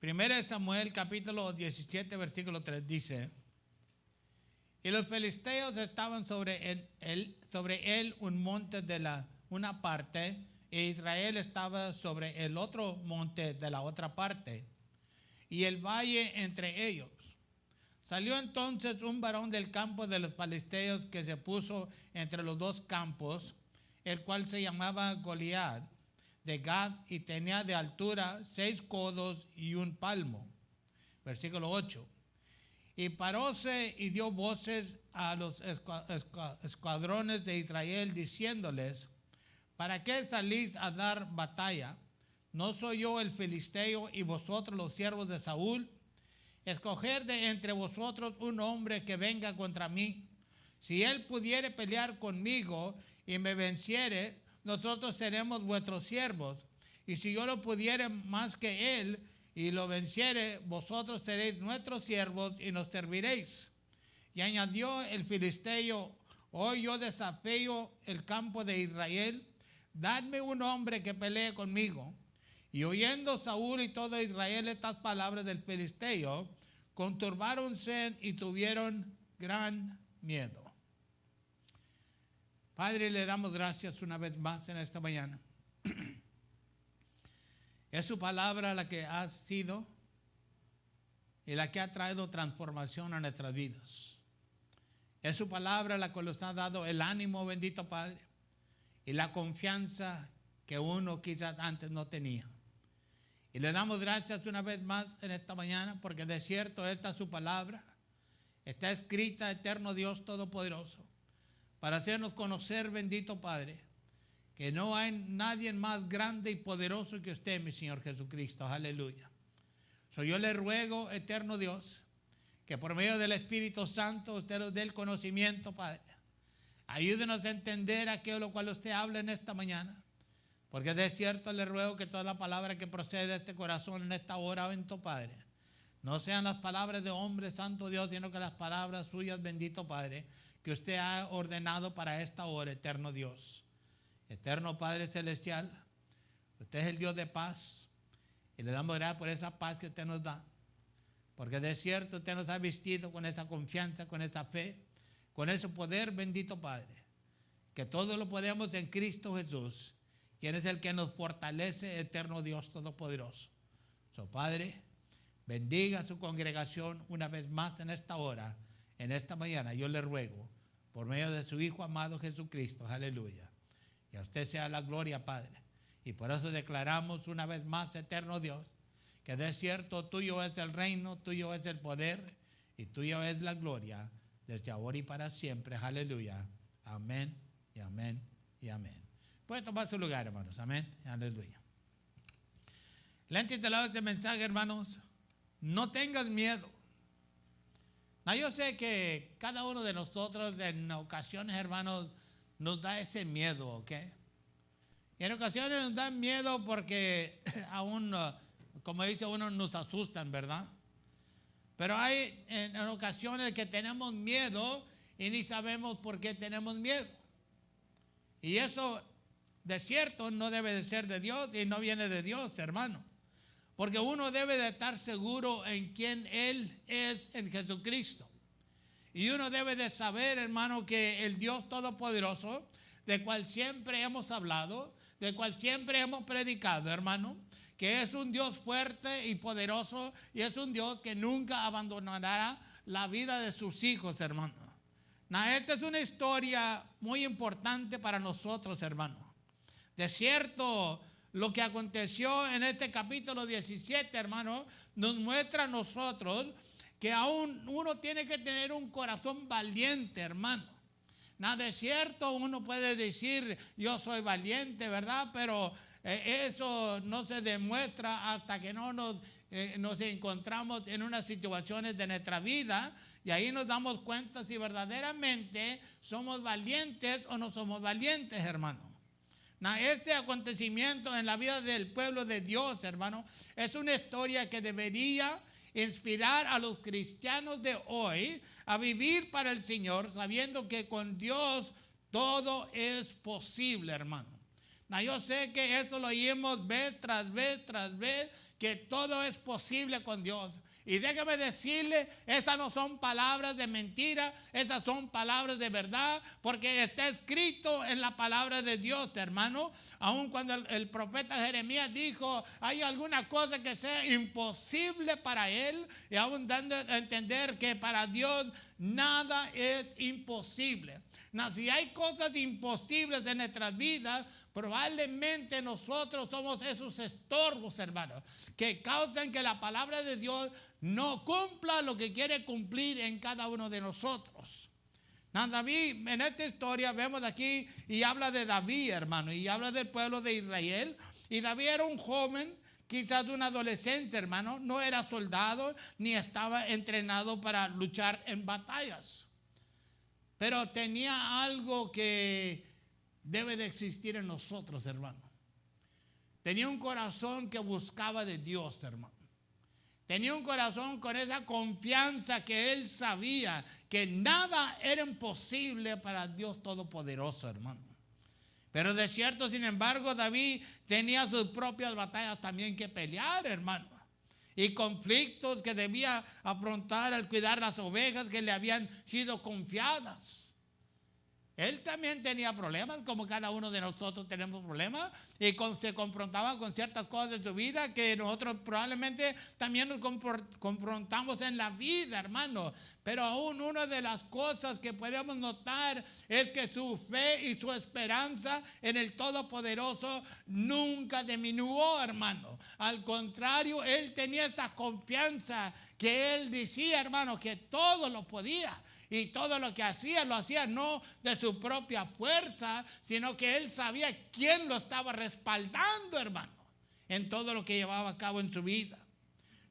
Primera de Samuel, capítulo 17, versículo 3 dice: y los filisteos estaban sobre él un monte de una parte, e Israel estaba sobre el otro monte de la otra parte, y el valle entre ellos. Salió entonces un varón del campo de los filisteos que se puso entre los dos campos, el cual se llamaba Goliat de Gad, y tenía de altura 6 codos y 1 palmo. Versículo 8. Y paróse y dio voces a los escuadrones de Israel, diciéndoles: ¿para qué salís a dar batalla? ¿No soy yo el filisteo y vosotros los siervos de Saúl? Escoger de entre vosotros un hombre que venga contra mí. Si él pudiere pelear conmigo y me venciere, nosotros seremos vuestros siervos. Y si yo lo pudiere más que él y lo venciere, vosotros seréis nuestros siervos y nos serviréis. Y añadió el filisteo: hoy yo desafío el campo de Israel, dadme un hombre que pelee conmigo. Y oyendo Saúl y todo Israel estas palabras del filisteo, conturbáronse y tuvieron gran miedo. Padre, le damos gracias una vez más en esta mañana. Es su palabra la que ha sido y la que ha traído transformación a nuestras vidas. Es su palabra la que nos ha dado el ánimo, bendito Padre, y la confianza que uno quizás antes no tenía. Y le damos gracias una vez más en esta mañana, porque de cierto esta es su palabra. Está escrita, eterno Dios Todopoderoso, para hacernos conocer, bendito Padre, que no hay nadie más grande y poderoso que usted, mi Señor Jesucristo. Aleluya. Yo le ruego, eterno Dios, que por medio del Espíritu Santo usted nos dé el conocimiento, Padre. Ayúdenos a entender aquello lo cual usted habla en esta mañana. Porque de cierto le ruego que toda palabra que procede de este corazón en esta hora, bendito Padre, no sean las palabras de hombre, santo Dios, sino que las palabras suyas, bendito Padre, que usted ha ordenado para esta hora, eterno Dios. Eterno Padre Celestial, usted es el Dios de paz, y le damos gracias por esa paz que usted nos da. Porque de cierto usted nos ha vestido con esa confianza, con esa fe, con ese poder, bendito Padre, que todo lo podemos en Cristo Jesús, quien es el que nos fortalece, eterno Dios Todopoderoso. Padre, bendiga a su congregación una vez más en esta hora, en esta mañana. Yo le ruego, por medio de su Hijo amado Jesucristo, aleluya. Y a usted sea la gloria, Padre. Y por eso declaramos una vez más, eterno Dios, que de cierto tuyo es el reino, tuyo es el poder y tuyo es la gloria, desde ahora y para siempre. Aleluya. Amén y amén y amén. Puede tomar su lugar, hermanos. Amén. Aleluya. Le han titulado este mensaje, hermanos: no tengas miedo. Yo sé que cada uno de nosotros en ocasiones, hermanos, nos da ese miedo, ¿ok? Y en ocasiones nos da miedo porque aún, como dice uno, nos asustan, ¿verdad? Pero hay en ocasiones que tenemos miedo y ni sabemos por qué tenemos miedo. Y eso, de cierto, no debe de ser de Dios y no viene de Dios, hermano. Porque uno debe de estar seguro en quién Él es en Jesucristo. Y uno debe de saber, hermano, que el Dios Todopoderoso, de cual siempre hemos hablado, de cual siempre hemos predicado, hermano, que es un Dios fuerte y poderoso, y es un Dios que nunca abandonará la vida de sus hijos, hermano. Esta es una historia muy importante para nosotros, hermano. De cierto, lo que aconteció en este capítulo 17, hermano, nos muestra a nosotros que aún uno tiene que tener un corazón valiente, hermano. De cierto, uno puede decir, yo soy valiente, ¿verdad? Pero eso no se demuestra hasta que no nos encontramos en unas situaciones de nuestra vida, y ahí nos damos cuenta si verdaderamente somos valientes o no somos valientes, hermano. Este acontecimiento en la vida del pueblo de Dios, hermano, es una historia que debería inspirar a los cristianos de hoy a vivir para el Señor, sabiendo que con Dios todo es posible, hermano. Yo sé que esto lo oímos vez tras vez tras vez, que todo es posible con Dios. Y déjame decirle, estas no son palabras de mentira, esas son palabras de verdad, porque está escrito en la palabra de Dios, hermano. Aun cuando el profeta Jeremías dijo, hay alguna cosa que sea imposible para él, y aún dando a entender que para Dios nada es imposible. No, si hay cosas imposibles en nuestras vidas, probablemente nosotros somos esos estorbos, hermanos, que causan que la palabra de Dios no cumpla lo que quiere cumplir en cada uno de nosotros. David, en esta historia vemos aquí y habla de David, hermano, y habla del pueblo de Israel. Y David era un joven, quizás un adolescente, hermano, no era soldado ni estaba entrenado para luchar en batallas. Pero tenía algo que debe de existir en nosotros, hermano. Tenía un corazón que buscaba de Dios, hermano. Tenía un corazón con esa confianza que él sabía que nada era imposible para Dios Todopoderoso, hermano. Pero de cierto, sin embargo, David tenía sus propias batallas también que pelear, hermano. Y conflictos que debía afrontar al cuidar las ovejas que le habían sido confiadas. Él también tenía problemas, como cada uno de nosotros tenemos problemas, y se confrontaba con ciertas cosas en su vida que nosotros probablemente también nos confrontamos en la vida, hermano. Pero aún una de las cosas que podemos notar es que su fe y su esperanza en el Todopoderoso nunca disminuyó, hermano. Al contrario, él tenía esta confianza que él decía, hermano, que todo lo podía. Y todo lo que hacía, lo hacía no de su propia fuerza, sino que él sabía quién lo estaba respaldando, hermano, en todo lo que llevaba a cabo en su vida.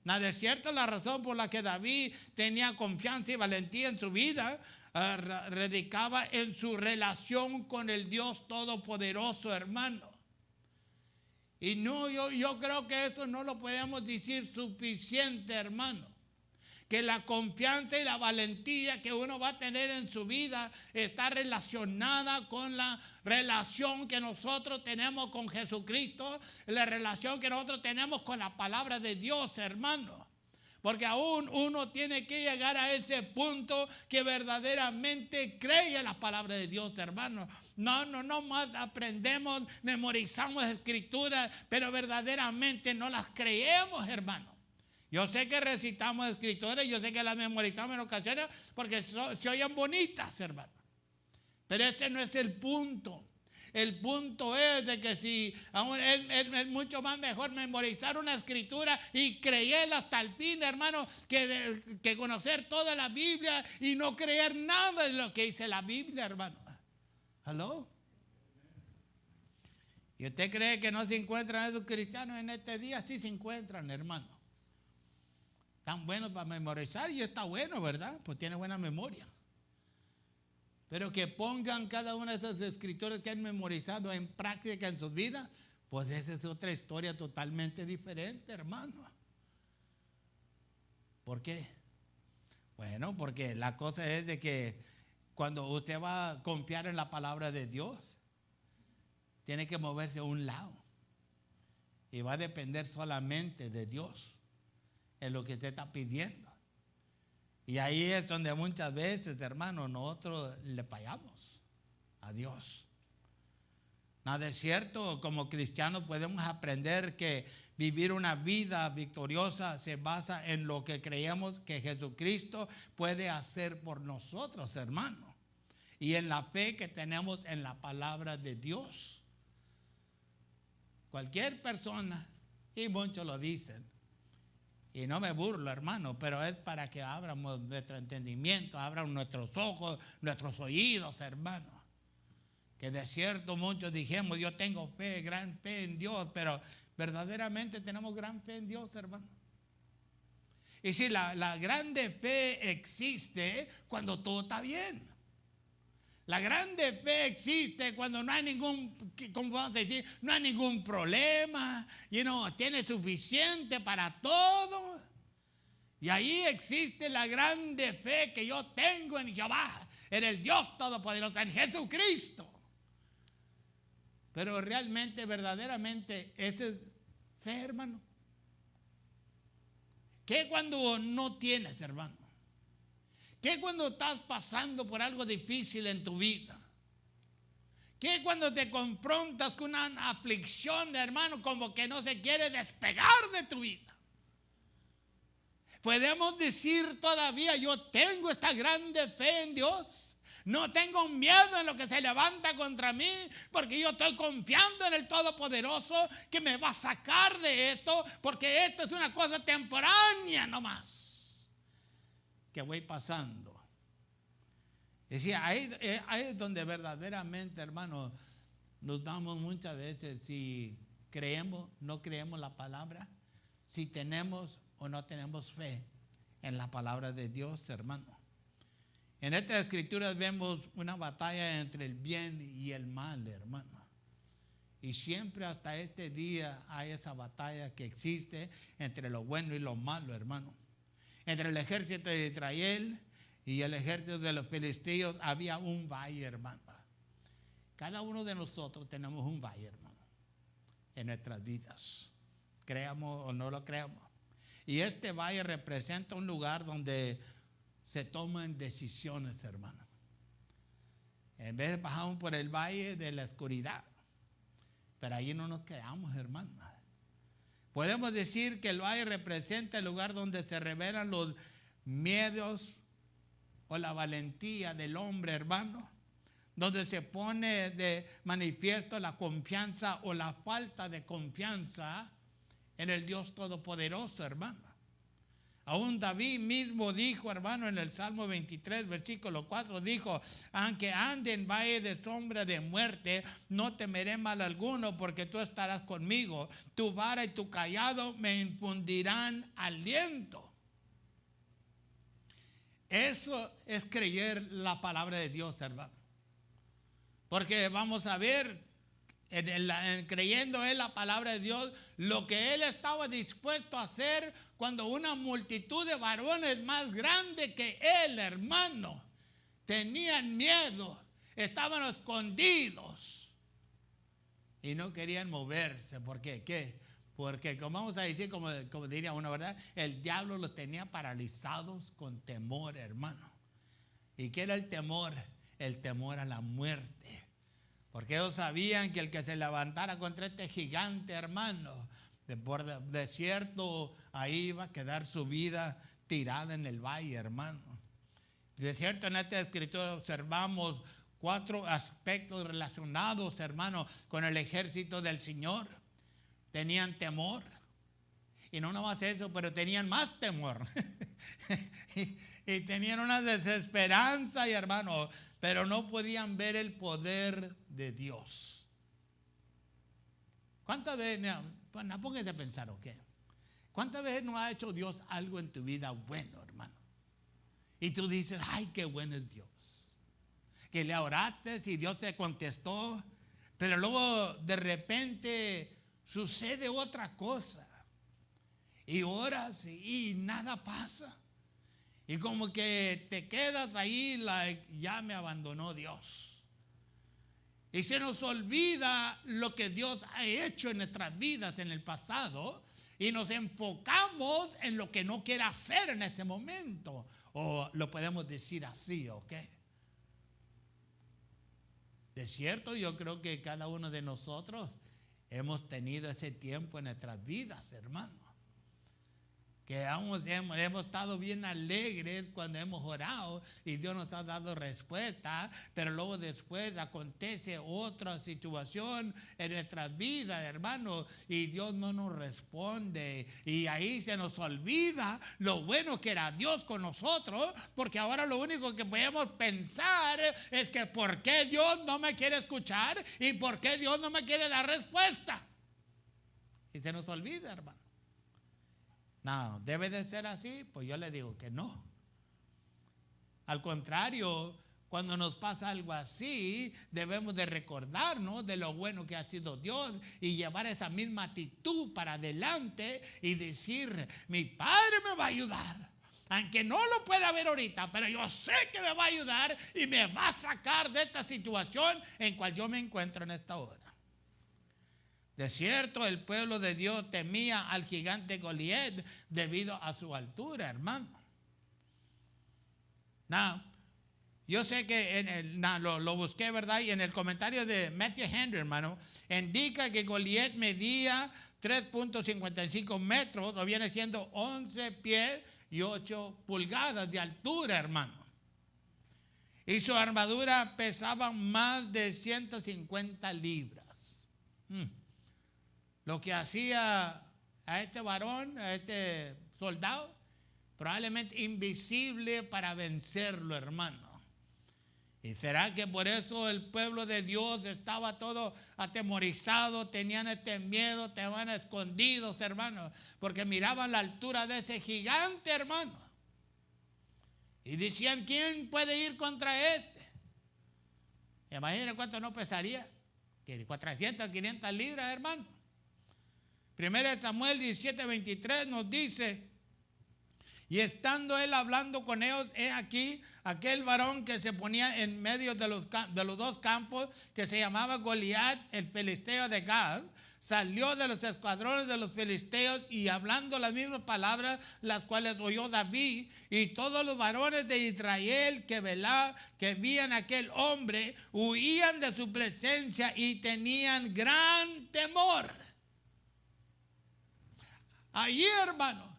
Nada es cierto, la razón por la que David tenía confianza y valentía en su vida radicaba en su relación con el Dios Todopoderoso, hermano. Y no, yo creo que eso no lo podemos decir suficiente, hermano. Que la confianza y la valentía que uno va a tener en su vida está relacionada con la relación que nosotros tenemos con Jesucristo, la relación que nosotros tenemos con la palabra de Dios, hermano. Porque aún uno tiene que llegar a ese punto que verdaderamente cree en la palabra de Dios, hermano. No más aprendemos, memorizamos escrituras, pero verdaderamente no las creemos, hermano. Yo sé que recitamos escrituras, yo sé que las memorizamos en ocasiones porque se oyen bonitas, hermano. Pero ese no es el punto. El punto es de que si aún es mucho más mejor memorizar una escritura y creerla hasta el fin, hermano, que conocer toda la Biblia y no creer nada de lo que dice la Biblia, hermano. ¿Aló? ¿Y usted cree que no se encuentran esos cristianos en este día? Sí se encuentran, hermano. Tan buenos para memorizar y está bueno, ¿verdad? Pues tiene buena memoria. Pero que pongan cada una de esas escrituras que han memorizado en práctica en sus vidas, pues esa es otra historia totalmente diferente, hermano. ¿Por qué? Bueno, porque la cosa es de que cuando usted va a confiar en la palabra de Dios, tiene que moverse a un lado. Y va a depender solamente de Dios en lo que usted está pidiendo. Y ahí es donde muchas veces, hermano, nosotros le fallamos a Dios. Nada es cierto, como cristianos podemos aprender que vivir una vida victoriosa se basa en lo que creemos que Jesucristo puede hacer por nosotros, hermano. Y en la fe que tenemos en la palabra de Dios. Cualquier persona, y muchos lo dicen, y no me burlo, hermano, pero es para que abramos nuestro entendimiento, abran nuestros ojos, nuestros oídos, hermano. Que de cierto muchos dijimos, yo tengo fe, gran fe en Dios, pero verdaderamente tenemos gran fe en Dios, hermano. Y si la grande fe existe cuando todo está bien. La grande fe existe cuando no hay ningún, ¿cómo vamos a decir? No hay ningún problema, tiene suficiente para todo. Y ahí existe la grande fe que yo tengo en Jehová, en el Dios Todopoderoso, en Jesucristo. Pero realmente, verdaderamente, esa es fe, hermano. ¿Qué cuando no tienes, hermano? ¿Qué cuando estás pasando por algo difícil en tu vida? ¿Qué cuando te confrontas con una aflicción, hermano, como que no se quiere despegar de tu vida? Podemos decir todavía, yo tengo esta grande fe en Dios. No tengo miedo en lo que se levanta contra mí, porque yo estoy confiando en el Todopoderoso que me va a sacar de esto, porque esto es una cosa temporánea nomás que voy pasando. Decía, ahí es donde verdaderamente, hermano, nos damos muchas veces si creemos, no creemos la palabra, si tenemos o no tenemos fe en la palabra de Dios, hermano. En estas escrituras vemos una batalla entre el bien y el mal, hermano. Y siempre hasta este día hay esa batalla que existe entre lo bueno y lo malo, hermano. Entre el ejército de Israel y el ejército de los filisteos había un valle, hermano. Cada uno de nosotros tenemos un valle, hermano, en nuestras vidas. Creamos o no lo creamos. Y este valle representa un lugar donde se toman decisiones, hermano. En vez de pasar por el valle de la oscuridad, pero ahí no nos quedamos, hermano. Podemos decir que el valle representa el lugar donde se revelan los miedos o la valentía del hombre, hermano, donde se pone de manifiesto la confianza o la falta de confianza en el Dios Todopoderoso, hermano. Aún David mismo dijo, hermano, en el Salmo 23, versículo 4, dijo, aunque ande en valle de sombra de muerte, no temeré mal alguno, porque tú estarás conmigo. Tu vara y tu cayado me infundirán aliento. Eso es creer la palabra de Dios, hermano. Porque vamos a ver, creyendo en la palabra de Dios, lo que él estaba dispuesto a hacer cuando una multitud de varones más grandes que él, hermano, tenían miedo, estaban escondidos y no querían moverse. ¿Por qué? ¿Qué? Porque, como vamos a decir, como diría uno, ¿verdad? El diablo los tenía paralizados con temor, hermano. ¿Y qué era el temor? El temor a la muerte. Porque ellos sabían que el que se levantara contra este gigante, hermano, de cierto, ahí iba a quedar su vida tirada en el valle, hermano. De cierto, en esta escritura observamos 4 aspectos relacionados, hermano, con el ejército del Señor. Tenían temor. Y no nomás eso, pero tenían más temor. y tenían una desesperanza, y hermano, pero no podían ver el poder de Dios. ¿Cuántas veces, no póngase a pensar, ¿ok? ¿Cuántas veces no ha hecho Dios algo en tu vida bueno, hermano? Y tú dices, ay, qué bueno es Dios. Que le oraste y Dios te contestó, pero luego de repente sucede otra cosa. Y oras y nada pasa. Y como que te quedas ahí, ya me abandonó Dios. Y se nos olvida lo que Dios ha hecho en nuestras vidas en el pasado y nos enfocamos en lo que no quiere hacer en este momento. O lo podemos decir así, ¿ok? De cierto, yo creo que cada uno de nosotros hemos tenido ese tiempo en nuestras vidas, hermano. Que hemos estado bien alegres cuando hemos orado y Dios nos ha dado respuesta, pero luego después acontece otra situación en nuestras vidas, hermano, y Dios no nos responde. Y ahí se nos olvida lo bueno que era Dios con nosotros, porque ahora lo único que podemos pensar es que ¿por qué Dios no me quiere escuchar? ¿Y por qué Dios no me quiere dar respuesta? Y se nos olvida, hermano. No, ¿debe de ser así? Pues yo le digo que no. Al contrario, cuando nos pasa algo así, debemos de recordarnos de lo bueno que ha sido Dios y llevar esa misma actitud para adelante y decir, mi Padre me va a ayudar. Aunque no lo pueda ver ahorita, pero yo sé que me va a ayudar y me va a sacar de esta situación en cual yo me encuentro en esta hora. De cierto, el pueblo de Dios temía al gigante Goliat debido a su altura, hermano. Yo sé que lo busqué, ¿verdad? Y en el comentario de Matthew Henry, hermano, indica que Goliat medía 3.55 metros, o viene siendo 11 pies y 8 pulgadas de altura, hermano. Y su armadura pesaba más de 150 libras. Lo que hacía a este varón, a este soldado, probablemente invisible para vencerlo, hermano. ¿Y será que por eso el pueblo de Dios estaba todo atemorizado, tenían este miedo, estaban escondidos, hermano? Porque miraban la altura de ese gigante, hermano. Y decían, ¿quién puede ir contra este? Imagínense cuánto no pesaría. 400, 500 libras, hermano. 1 Samuel 17:23 nos dice: y estando él hablando con ellos, he aquí aquel varón que se ponía en medio de los dos campos, que se llamaba Goliat, el filisteo de Gad, salió de los escuadrones de los filisteos y hablando las mismas palabras, las cuales oyó David, y todos los varones de Israel que vían a aquel hombre, huían de su presencia y tenían gran temor. Allí, hermano,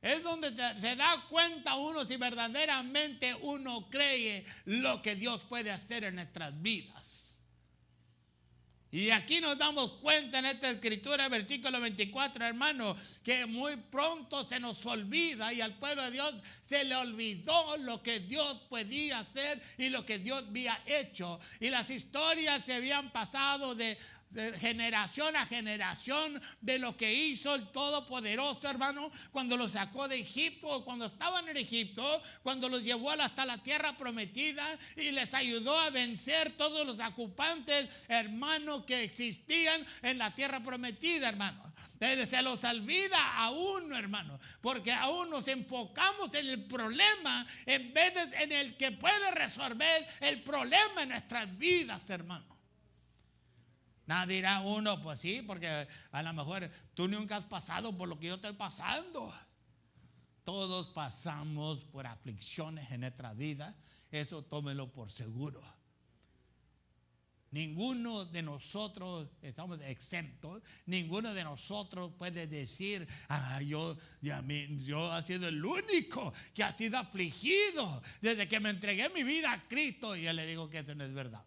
es donde se da cuenta uno si verdaderamente uno cree lo que Dios puede hacer en nuestras vidas. Y aquí nos damos cuenta en esta escritura, versículo 24, hermano, que muy pronto se nos olvida, y al pueblo de Dios se le olvidó lo que Dios podía hacer y lo que Dios había hecho. Y las historias se habían pasado de generación a generación de lo que hizo el Todopoderoso, hermano, cuando los sacó de Egipto, cuando estaban en Egipto, cuando los llevó hasta la tierra prometida y les ayudó a vencer todos los ocupantes, hermano, que existían en la tierra prometida, hermano. Pero se los olvida a uno, hermano, porque aún nos enfocamos en el problema en vez de en el que puede resolver el problema en nuestras vidas, hermano. Nada, dirá uno, pues sí, porque a lo mejor tú nunca has pasado por lo que yo estoy pasando. Todos pasamos por aflicciones en nuestra vida, eso tómelo por seguro. Ninguno de nosotros estamos exentos, ninguno de nosotros puede decir, yo he sido el único que ha sido afligido desde que me entregué mi vida a Cristo. Y yo le digo que eso no es verdad.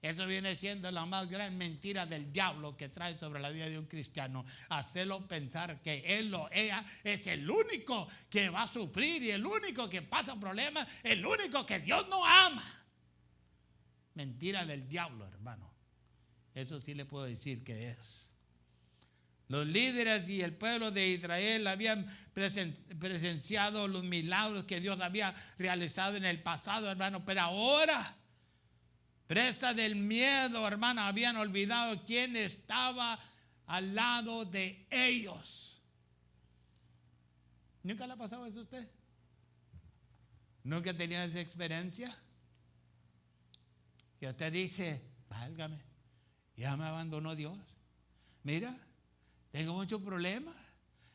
Eso viene siendo la más gran mentira del diablo que trae sobre la vida de un cristiano. Hacerlo pensar que ella es el único que va a sufrir y el único que pasa problemas, el único que Dios no ama. Mentira del diablo, hermano. Eso sí le puedo decir que es. Los líderes y el pueblo de Israel habían presenciado los milagros que Dios había realizado en el pasado, hermano, pero ahora, presa del miedo, hermano, habían olvidado quién estaba al lado de ellos. ¿Nunca le ha pasado eso a usted? ¿Nunca ha tenido esa experiencia? Que usted dice, válgame, ya me abandonó Dios. Mira, tengo muchos problemas.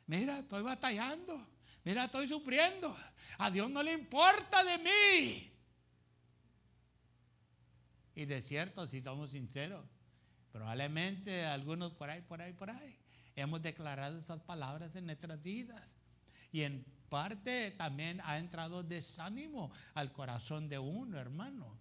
Mira, estoy batallando. Mira, estoy sufriendo. A Dios no le importa de mí. Y de cierto, si somos sinceros, probablemente algunos por ahí, hemos declarado esas palabras en nuestras vidas. Y en parte también ha entrado desánimo al corazón de uno, hermano.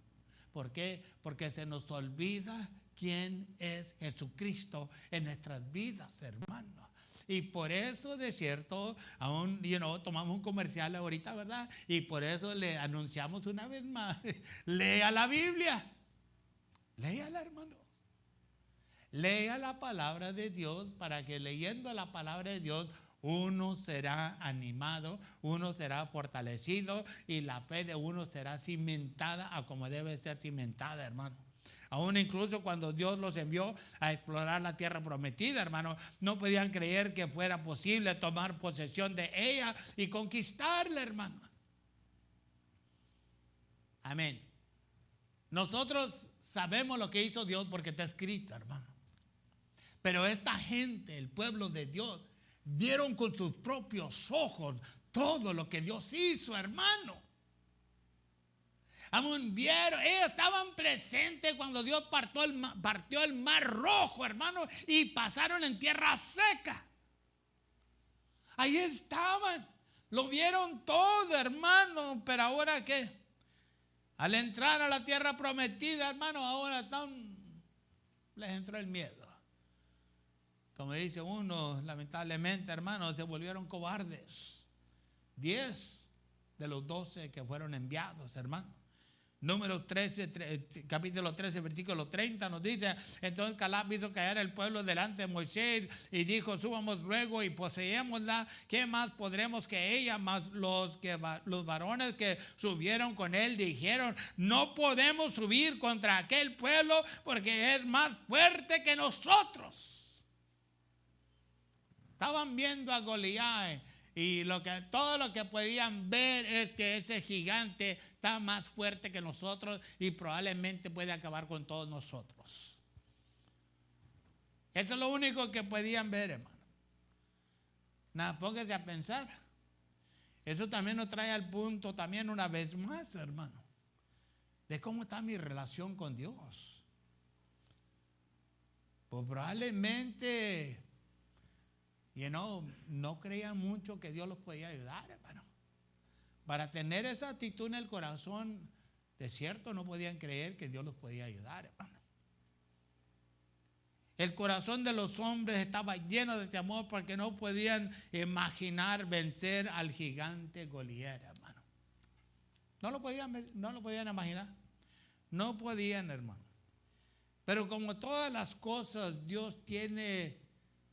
¿Por qué? Porque se nos olvida quién es Jesucristo en nuestras vidas, hermano. Y por eso, de cierto, aún, tomamos un comercial ahorita, ¿verdad? Y por eso le anunciamos una vez más, lea la Biblia. Léala, hermanos. Lea la palabra de Dios para que leyendo la palabra de Dios uno será animado, uno será fortalecido y la fe de uno será cimentada a como debe ser cimentada, hermano. Aún incluso cuando Dios los envió a explorar la tierra prometida, hermano, no podían creer que fuera posible tomar posesión de ella y conquistarla, hermano. Amén. Nosotros sabemos lo que hizo Dios porque está escrito, hermano. Pero esta gente, el pueblo de Dios, vieron con sus propios ojos todo lo que Dios hizo, hermano. Vieron, ellos estaban presentes cuando Dios partió el mar rojo, hermano, y pasaron en tierra seca. Ahí estaban, lo vieron todo, hermano. Pero ahora ¿qué? Al entrar a la tierra prometida, hermano, ahora les entró el miedo. Como dice uno, lamentablemente, hermano, se volvieron cobardes. 10 de los 12 que fueron enviados, hermano. Número 13, capítulo 13, versículo 30 nos dice: entonces Calab hizo caer el pueblo delante de Moisés y dijo: subamos luego y poseémosla. ¿Qué más podremos que ella? Mas los varones que subieron con él dijeron: no podemos subir contra aquel pueblo porque es más fuerte que nosotros. Estaban viendo a Goliat. Y todo lo que podían ver es que ese gigante está más fuerte que nosotros y probablemente puede acabar con todos nosotros. Eso es lo único que podían ver, hermano. Nada, póngase a pensar. Eso también nos trae al punto también una vez más, hermano, de cómo está mi relación con Dios. Pues probablemente no creían mucho que Dios los podía ayudar, hermano. Para tener esa actitud en el corazón, de cierto no podían creer que Dios los podía ayudar, hermano. El corazón de los hombres estaba lleno de temor porque no podían imaginar vencer al gigante Goliat, hermano. No lo podían imaginar. No podían, hermano. Pero como todas las cosas, Dios tiene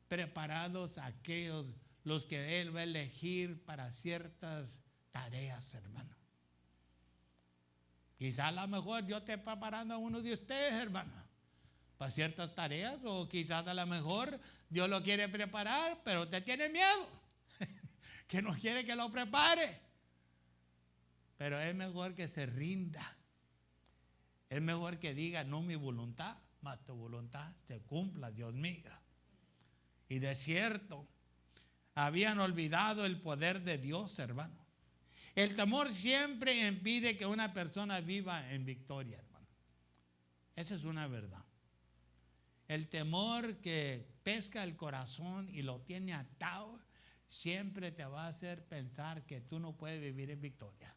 preparados a aquellos los que Él va a elegir para ciertas tareas, hermano. Quizás a lo mejor Dios esté preparando a uno de ustedes, hermano, para ciertas tareas, o quizás a lo mejor Dios lo quiere preparar, pero usted tiene miedo, que no quiere que lo prepare. Pero es mejor que se rinda. Es mejor que diga: no mi voluntad, mas tu voluntad se cumpla, Dios mío. Y de cierto, habían olvidado el poder de Dios, hermano. El temor siempre impide que una persona viva en victoria, hermano. Esa es una verdad. El temor que pesca el corazón y lo tiene atado, siempre te va a hacer pensar que tú no puedes vivir en victoria.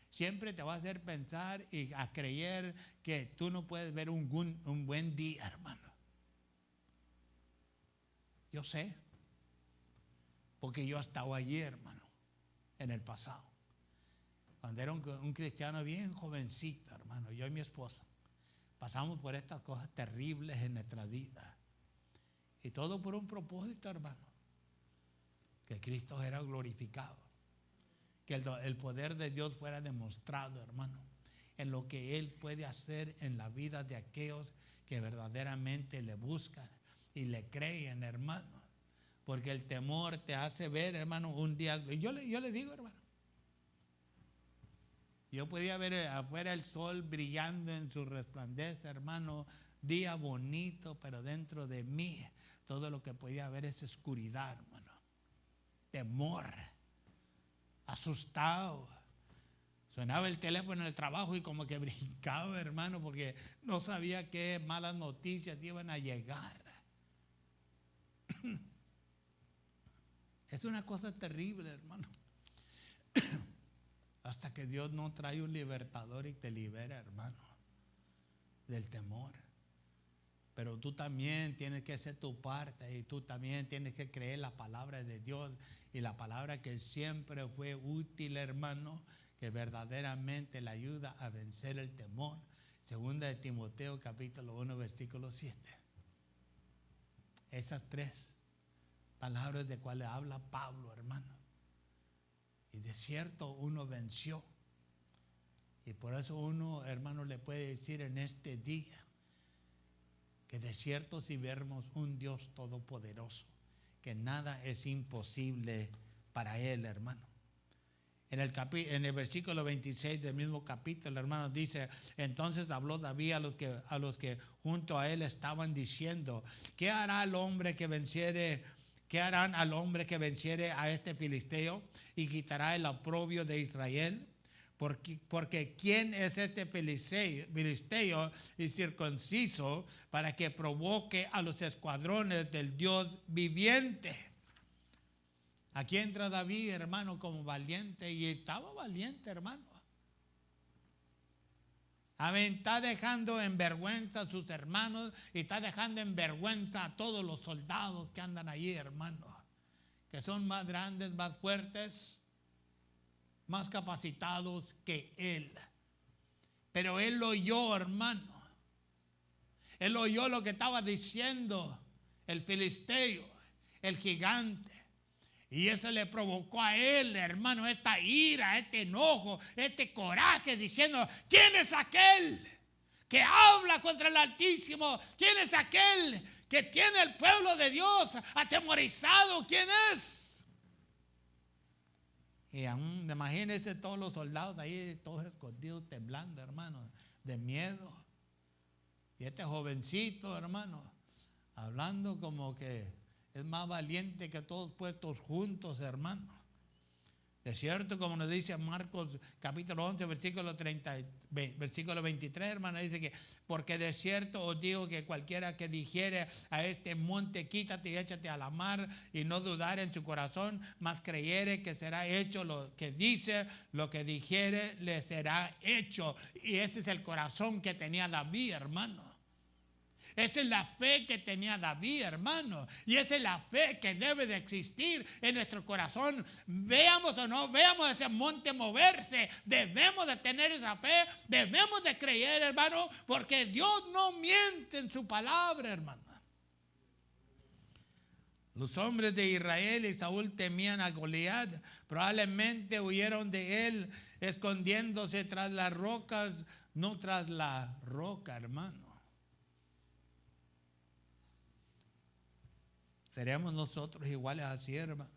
Siempre te va a hacer pensar y a creer que tú no puedes ver un buen día, hermano. Yo sé, porque yo he estado allí, hermano, en el pasado. Cuando era un cristiano bien jovencito, hermano, yo y mi esposa pasamos por estas cosas terribles en nuestra vida. Y todo por un propósito, hermano: que Cristo era glorificado, que el poder de Dios fuera demostrado, hermano, en lo que Él puede hacer en la vida de aquellos que verdaderamente le buscan y le creen, hermano. Porque el temor te hace ver, hermano, un día. Yo le digo, hermano, yo podía ver afuera el sol brillando en su resplandez, hermano, día bonito, pero dentro de mí todo lo que podía ver es oscuridad, hermano. Temor, asustado. Sonaba el teléfono en el trabajo y como que brincaba, hermano, porque no sabía qué malas noticias iban a llegar. Es una cosa terrible, hermano. Hasta que Dios no trae un libertador y te libera, hermano, del temor. Pero tú también tienes que hacer tu parte y tú también tienes que creer la palabra de Dios, y la palabra que siempre fue útil, hermano, que verdaderamente le ayuda a vencer el temor. Segunda de Timoteo capítulo 1 versículo 7. Esas 3 palabras de cuales habla Pablo, hermano. Y de cierto uno venció. Y por eso uno, hermano, le puede decir en este día que de cierto si vemos un Dios todopoderoso, que nada es imposible para Él, hermano. En el versículo 26 del mismo capítulo, hermanos, dice: entonces habló David a los que junto a él estaban diciendo: ¿qué hará el hombre que venciere? ¿Qué harán al hombre que venciere a este filisteo y quitará el oprobio de Israel? Porque ¿quién es este filisteo y circunciso para que provoque a los escuadrones del Dios viviente? Aquí entra David, hermano, como valiente, y estaba valiente, hermano. Está dejando en vergüenza a sus hermanos y está dejando en vergüenza a todos los soldados que andan allí, hermano, que son más grandes, más fuertes, más capacitados que él. Pero él lo oyó, hermano. Él oyó lo que estaba diciendo el filisteo, el gigante. Y eso le provocó a él, hermano, esta ira, este enojo, este coraje, diciendo: ¿quién es aquel que habla contra el Altísimo? ¿Quién es aquel que tiene el pueblo de Dios atemorizado? ¿Quién es? Y aún, imagínense todos los soldados ahí, todos escondidos, temblando, hermano, de miedo. Y este jovencito, hermano, hablando como que es más valiente que todos puestos juntos, hermano. De cierto, como nos dice Marcos capítulo 11, versículo 23, hermano, dice que: porque de cierto os digo que cualquiera que dijere a este monte: quítate y échate a la mar, y no dudare en su corazón, mas creyere que será hecho lo que dice, lo que dijere le será hecho. Y ese es el corazón que tenía David, hermano. Esa es la fe que tenía David, hermano. Y esa es la fe que debe de existir en nuestro corazón. Veamos o no veamos ese monte moverse, debemos de tener esa fe, debemos de creer, hermano, porque Dios no miente en su palabra, hermano. Los hombres de Israel y Saúl temían a Goliat. Probablemente huyeron de él escondiéndose tras las rocas, no tras la roca, hermano. Seremos nosotros iguales así, hermano,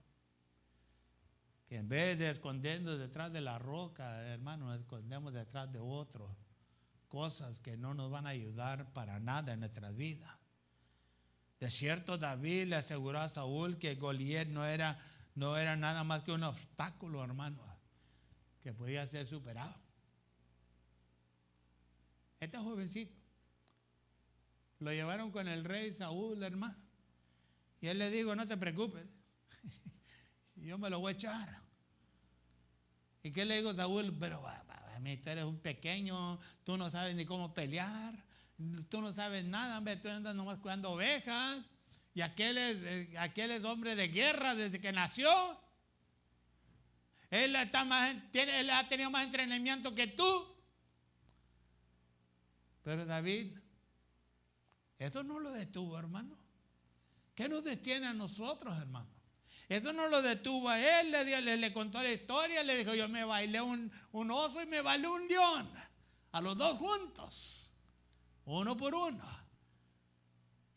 que en vez de escondernos detrás de la roca, hermano, nos escondemos detrás de otros, cosas que no nos van a ayudar para nada en nuestras vidas. De cierto, David le aseguró a Saúl que Goliat no era nada más que un obstáculo, hermano, que podía ser superado. Este jovencito lo llevaron con el rey Saúl, hermano. Y él le dijo: no te preocupes, yo me lo voy a echar. ¿Y qué le dijo Saúl? Pero tú eres un pequeño, tú no sabes ni cómo pelear, tú no sabes nada, hombre, tú andas nomás cuidando ovejas. Y aquel es hombre de guerra desde que nació. Él ha tenido más entrenamiento que tú. Pero David, eso no lo detuvo, hermano. ¿Qué nos detiene a nosotros, hermano? Eso no lo detuvo a él, le contó la historia, le dijo: yo me bailé un oso y me bailé un león. A los dos juntos, uno por uno.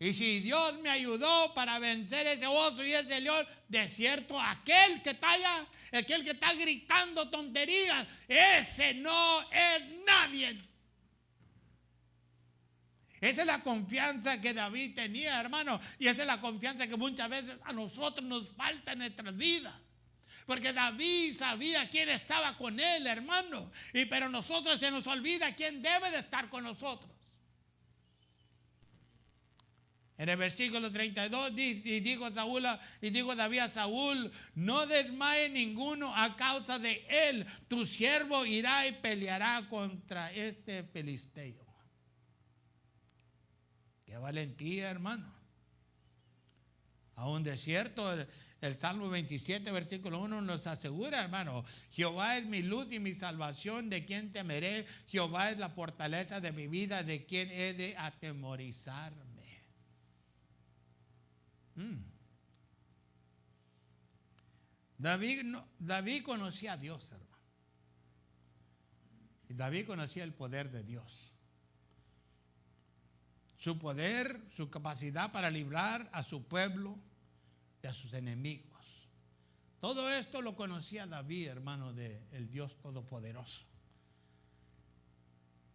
Y si Dios me ayudó para vencer ese oso y ese león, de cierto, aquel que está allá, aquel que está gritando tonterías, ese no es nadie. Esa es la confianza que David tenía, hermano. Y esa es la confianza que muchas veces a nosotros nos falta en nuestras vidas. Porque David sabía quién estaba con él, hermano. Pero nosotros se nos olvida quién debe de estar con nosotros. En el versículo 32 dijo David a Saúl: no desmaye ninguno a causa de él. Tu siervo irá y peleará contra este filisteo. Qué valentía, hermano. Aún de cierto, el Salmo 27, versículo 1 nos asegura, hermano: Jehová es mi luz y mi salvación, ¿de quién temeré? Jehová es la fortaleza de mi vida, ¿de quién he de atemorizarme? David conocía a Dios, hermano. Y David conocía el poder de Dios. Su poder, su capacidad para librar a su pueblo de sus enemigos. Todo esto lo conocía David, hermano, del Dios Todopoderoso.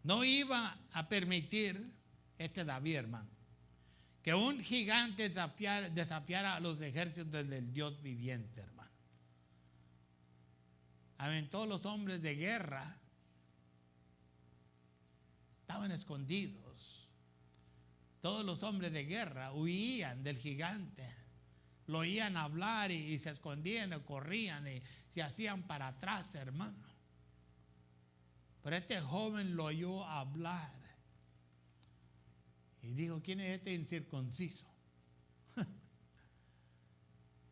No iba a permitir David, hermano, que un gigante desafiara a los ejércitos del Dios viviente, hermano. Amén. Todos los hombres de guerra estaban escondidos. Todos los hombres de guerra huían del gigante. Lo oían hablar y se escondían o corrían y se hacían para atrás, hermano. Pero este joven lo oyó hablar y dijo: ¿quién es este incircunciso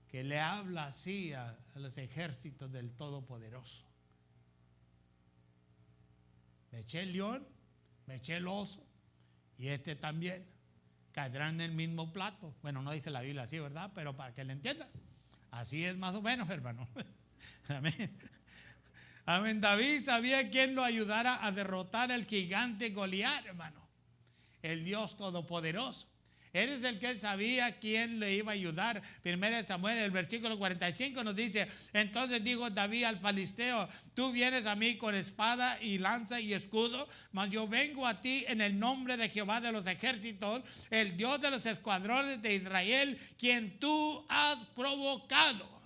que le habla así a los ejércitos del Todopoderoso? Me eché el león, me eché el oso, y este también caerán en el mismo plato. Bueno, no dice la Biblia así, ¿verdad? Pero para que le entiendan, así es más o menos, hermano. Amén. Amén. David sabía quién lo ayudara a derrotar al gigante Goliat, hermano. El Dios Todopoderoso. Él es el que sabía quién le iba a ayudar. 1 Samuel, el versículo 45 nos dice: entonces dijo David al filisteo: tú vienes a mí con espada y lanza y escudo, mas yo vengo a ti en el nombre de Jehová de los ejércitos, el Dios de los escuadrones de Israel, quien tú has provocado.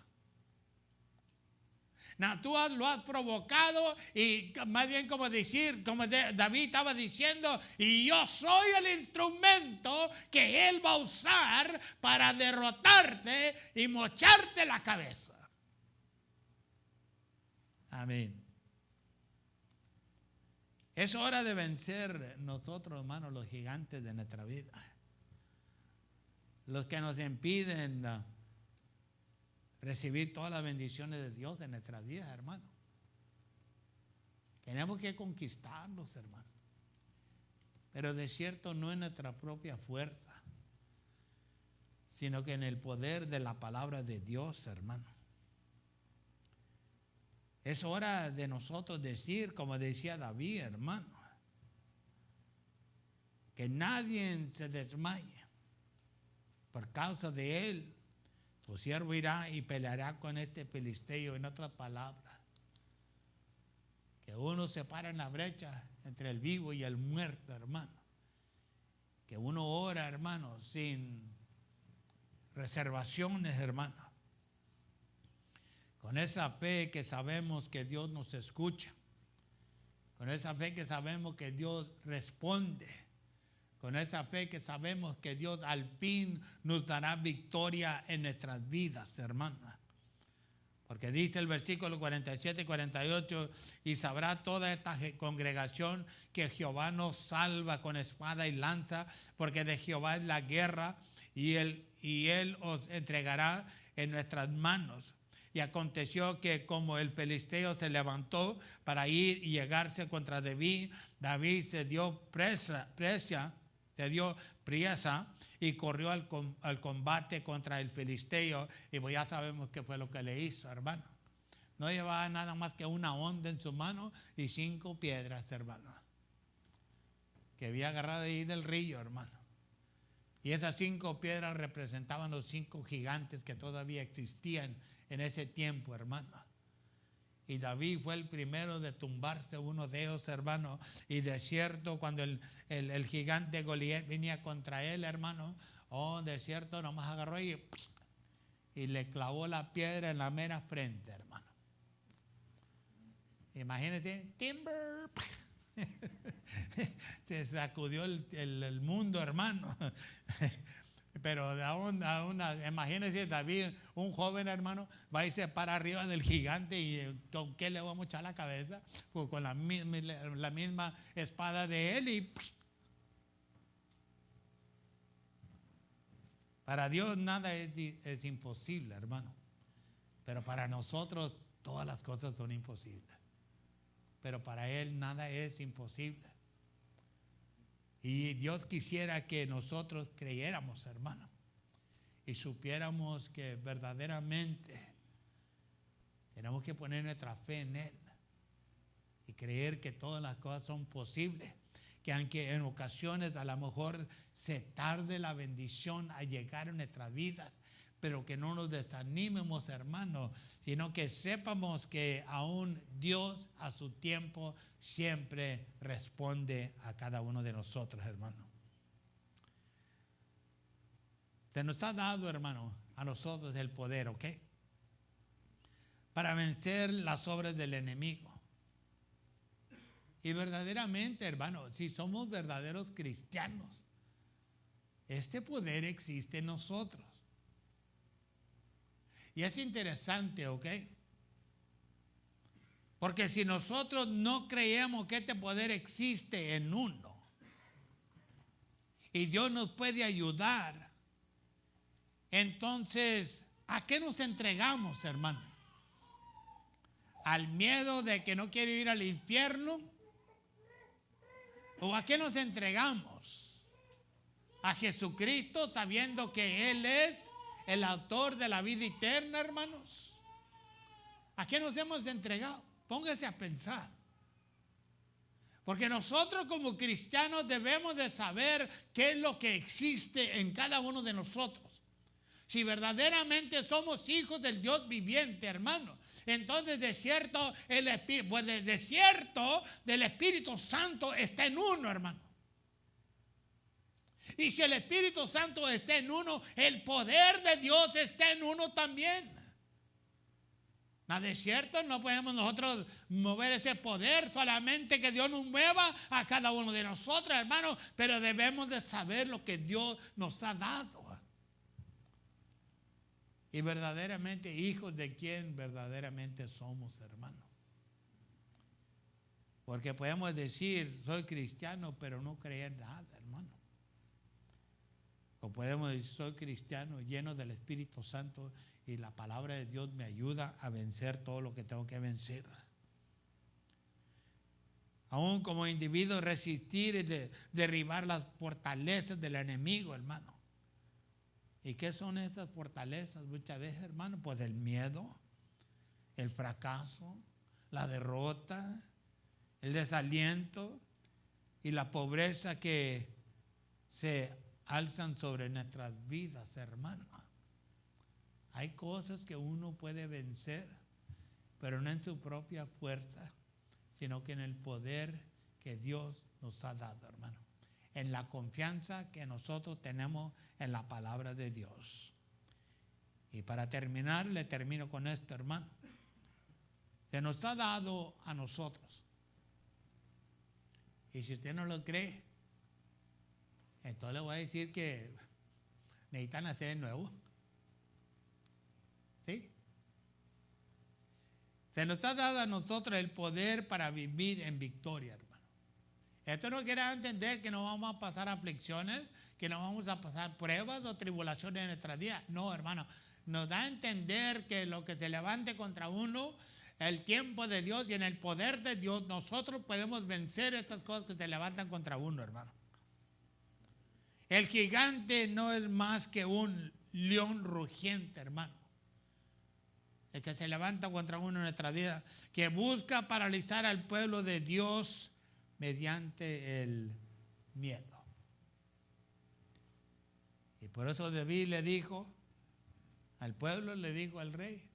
No, tú lo has provocado, y más bien como David estaba diciendo, y yo soy el instrumento que él va a usar para derrotarte y mocharte la cabeza. Amén. Es hora de vencer nosotros, hermanos, los gigantes de nuestra vida. Los que nos impiden recibir todas las bendiciones de Dios en nuestra vida, hermano. Tenemos que conquistarlos, hermano. Pero de cierto no en nuestra propia fuerza, sino que en el poder de la palabra de Dios, hermano. Es hora de nosotros decir, como decía David, hermano, que nadie se desmaye por causa de él. Tu siervo irá y peleará con este filisteo. En otras palabras, que uno se para en la brecha entre el vivo y el muerto, hermano. Que uno ora, hermano, sin reservaciones, hermano. Con esa fe que sabemos que Dios nos escucha. Con esa fe que sabemos que Dios responde. Con esa fe que sabemos que Dios al fin nos dará victoria en nuestras vidas, hermano. Porque dice el versículo 47 y 48: y sabrá toda esta congregación que Jehová nos salva con espada y lanza, porque de Jehová es la guerra, y él os entregará en nuestras manos. Y aconteció que como el filisteo se levantó para ir y llegarse contra David, David se dio priesa y corrió al combate contra el filisteo. Y pues ya sabemos qué fue lo que le hizo, hermano. No llevaba nada más que una onda en su mano y 5 piedras, hermano, que había agarrado ahí del río, hermano. Y esas 5 piedras representaban los 5 gigantes que todavía existían en ese tiempo, hermano. Y David fue el primero de tumbarse uno de ellos, hermano. Y de cierto, cuando el gigante Goliat venía contra él, hermano, de cierto, nomás agarró y le clavó la piedra en la mera frente, hermano. Imagínate, timber. Se sacudió el mundo, hermano. Pero imagínense, David, un joven, hermano, va a irse para arriba del gigante, y ¿con qué le vamos a echar la cabeza? Pues con la misma espada de él. Y para Dios nada es imposible, hermano. Pero para nosotros todas las cosas son imposibles. Pero para Él nada es imposible. Y Dios quisiera que nosotros creyéramos, hermano, y supiéramos que verdaderamente tenemos que poner nuestra fe en Él y creer que todas las cosas son posibles. Que aunque en ocasiones a lo mejor se tarde la bendición a llegar a nuestras vidas, pero que no nos desanimemos, hermanos, sino que sepamos que aún Dios a su tiempo siempre responde a cada uno de nosotros, hermanos. Se nos ha dado, hermano, a nosotros el poder, ¿ok? Para vencer las obras del enemigo. Y verdaderamente, hermano, si somos verdaderos cristianos, este poder existe en nosotros. Y es interesante, ¿ok? Porque si nosotros no creemos que este poder existe en uno, y Dios nos puede ayudar, entonces, ¿a qué nos entregamos, hermano? ¿Al miedo de que no quiero ir al infierno? ¿O a qué nos entregamos? ¿A Jesucristo sabiendo que Él es el autor de la vida eterna, hermanos? ¿A qué nos hemos entregado? Póngase a pensar. Porque nosotros como cristianos debemos de saber qué es lo que existe en cada uno de nosotros. Si verdaderamente somos hijos del Dios viviente, hermano, entonces de cierto el Espíritu, pues de cierto del Espíritu Santo está en uno, hermano. Y si el Espíritu Santo está en uno, el poder de Dios está en uno también. Nada de cierto, no podemos nosotros mover ese poder, solamente que Dios nos mueva a cada uno de nosotros, hermano, pero debemos de saber lo que Dios nos ha dado. Y verdaderamente hijos de quién verdaderamente somos, hermano. Porque podemos decir, soy cristiano, pero no creer nada, hermano. O podemos decir, soy cristiano lleno del Espíritu Santo y la palabra de Dios me ayuda a vencer todo lo que tengo que vencer. Aún como individuo resistir y derribar las fortalezas del enemigo, hermano. ¿Y qué son estas fortalezas muchas veces, hermano? Pues el miedo, el fracaso, la derrota, el desaliento y la pobreza que se alzan sobre nuestras vidas, hermano. Hay cosas que uno puede vencer, pero no en su propia fuerza, sino que en el poder que Dios nos ha dado, hermano. En la confianza que nosotros tenemos en la palabra de Dios. Y para terminar, le termino con esto, hermano. Se nos ha dado a nosotros. Y si usted no lo cree, entonces le voy a decir que necesitan nacer de nuevo. ¿Sí? Se nos ha dado a nosotros el poder para vivir en victoria, hermano. Esto no quiere entender que no vamos a pasar aflicciones, que no vamos a pasar pruebas o tribulaciones en nuestra vida. No, hermano. Nos da a entender que lo que se levante contra uno, el tiempo de Dios y en el poder de Dios, nosotros podemos vencer estas cosas que se levantan contra uno, hermano. El gigante no es más que un león rugiente, hermano. El que se levanta contra uno en nuestra vida, que busca paralizar al pueblo de Dios mediante el miedo. Y por eso David le dijo al pueblo, le dijo al rey,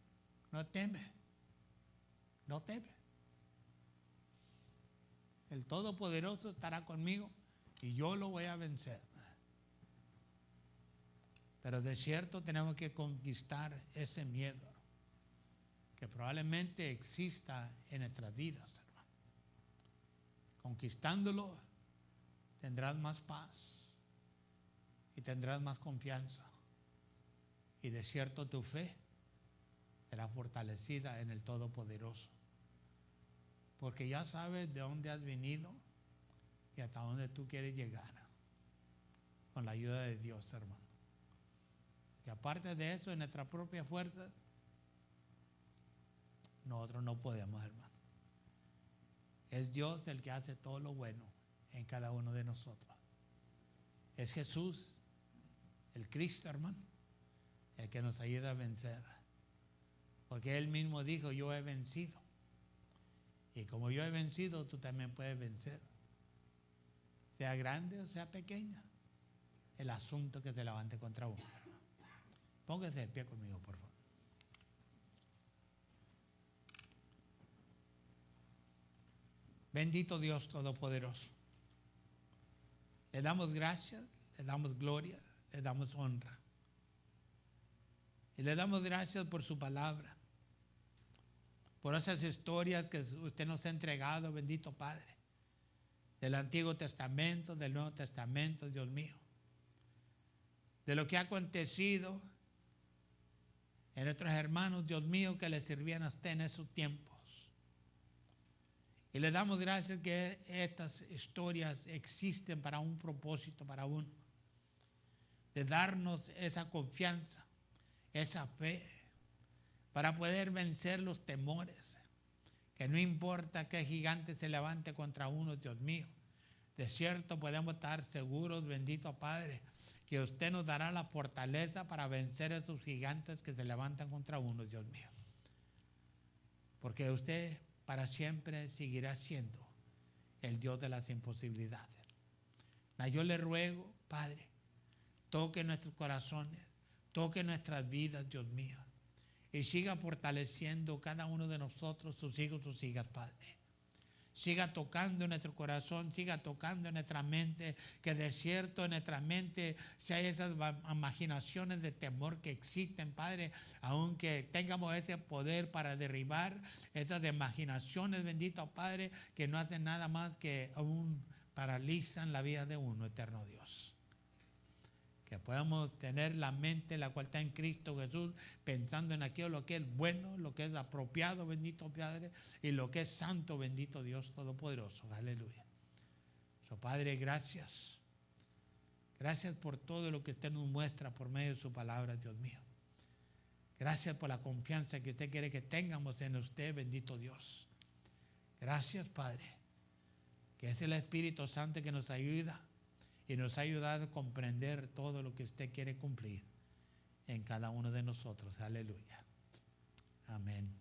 no teme, no teme. El Todopoderoso estará conmigo y yo lo voy a vencer. Pero de cierto tenemos que conquistar ese miedo que probablemente exista en nuestras vidas, hermano. Conquistándolo tendrás más paz y tendrás más confianza. Y de cierto tu fe será fortalecida en el Todopoderoso. Porque ya sabes de dónde has venido y hasta dónde tú quieres llegar. Con la ayuda de Dios, hermano. Que aparte de eso, en nuestra propia fuerza, nosotros no podemos, hermano. Es Dios el que hace todo lo bueno en cada uno de nosotros. Es Jesús, el Cristo, hermano, el que nos ayuda a vencer. Porque Él mismo dijo, yo he vencido. Y como yo he vencido, tú también puedes vencer. Sea grande o sea pequeña, el asunto que te levante contra uno. Póngase de pie conmigo, por favor. Bendito Dios Todopoderoso. Le damos gracias, le damos gloria, le damos honra. Y le damos gracias por su palabra, por esas historias que usted nos ha entregado, bendito Padre, del Antiguo Testamento, del Nuevo Testamento, Dios mío, de lo que ha acontecido en nuestros hermanos, Dios mío, que le sirvían a usted en esos tiempos. Y le damos gracias que estas historias existen para un propósito, para uno, de darnos esa confianza, esa fe, para poder vencer los temores, que no importa qué gigante se levante contra uno, Dios mío, de cierto podemos estar seguros, bendito Padre, que usted nos dará la fortaleza para vencer a esos gigantes que se levantan contra uno, Dios mío, porque usted para siempre seguirá siendo el Dios de las imposibilidades. Yo le ruego, Padre, toque nuestros corazones, toque nuestras vidas, Dios mío, y siga fortaleciendo cada uno de nosotros, sus hijos, sus hijas, Padre. Siga tocando en nuestro corazón, siga tocando en nuestra mente, que de cierto en nuestra mente si hay esas imaginaciones de temor que existen, Padre, aunque tengamos ese poder para derribar esas imaginaciones, bendito Padre, que no hacen nada más que aún paralizan la vida de uno, eterno Dios. Que podamos tener la mente la cual está en Cristo Jesús, pensando en aquello lo que es bueno, lo que es apropiado, bendito Padre, y lo que es santo, bendito Dios Todopoderoso. Aleluya. Padre, gracias. Gracias por todo lo que usted nos muestra por medio de su palabra, Dios mío. Gracias por la confianza que usted quiere que tengamos en usted, bendito Dios. Gracias, Padre, que es el Espíritu Santo que nos ayuda y nos ha ayudado a comprender todo lo que usted quiere cumplir en cada uno de nosotros. Aleluya. Amén.